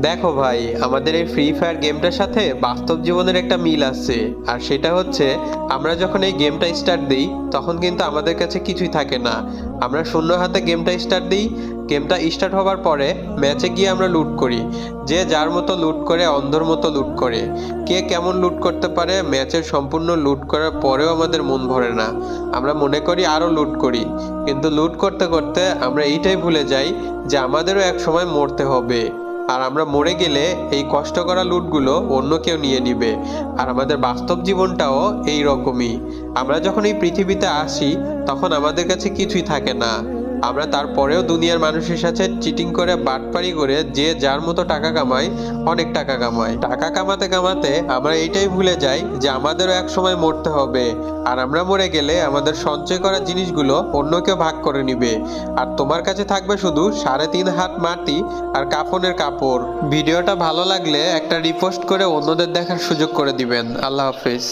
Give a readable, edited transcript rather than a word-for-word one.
দেখো ভাই, আমাদের এই ফ্রি ফায়ার গেমটার সাথে বাস্তব জীবনের একটা মিল আছে। আর সেটা হচ্ছে, আমরা যখন এই গেমটা স্টার্ট দিই তখন কিন্তু আমাদের কাছে কিছুই থাকে না। আমরা শূন্য হাতে গেমটা স্টার্ট দিই। গেমটা স্টার্ট হওয়ার পরে ম্যাচে গিয়ে আমরা লুট করি। যে যার মতো লুট করে, অন্ধর মতো লুট করে। কে কেমন লুট করতে পারে, ম্যাচের সম্পূর্ণ লুট করার পরেও আমাদের মন ভরে না। আমরা মনে করি আরও লুট করি, কিন্তু লুট করতে করতে আমরা এইটাই ভুলে যাই যে আমাদেরও এক সময় মরতে হবে। আর আমরা মরে গেলে এই কষ্ট করা লুটগুলো অন্য কেউ নিয়ে নিবে। আর আমাদের বাস্তব জীবনটাও এই রকমই। আমরা যখন এই পৃথিবীতে আসি তখন আমাদের কাছে কিছুই থাকে না। আমরা তারপরেও দুনিয়ার মানুষের সাথে চিটিং করে, বাটপারি করে, যে যার মতো টাকা কামাই, অনেক টাকা কামাই। টাকা কামাতে কামাতে আমরা এইটাই ভুলে যাই যে আমাদেরও এক সময় মরতে হবে। আর আমরা মরে গেলে আমাদের সঞ্চয় করা জিনিসগুলো অন্য কেউ ভাগ করে নিবে। আর তোমার কাছে থাকবে শুধু 3.5 হাত মাটি আর কাফনের কাপড়। ভিডিওটা ভালো লাগলে একটা রিপোস্ট করে অন্যদের দেখার সুযোগ করে দিবেন। আল্লাহ হাফিজ।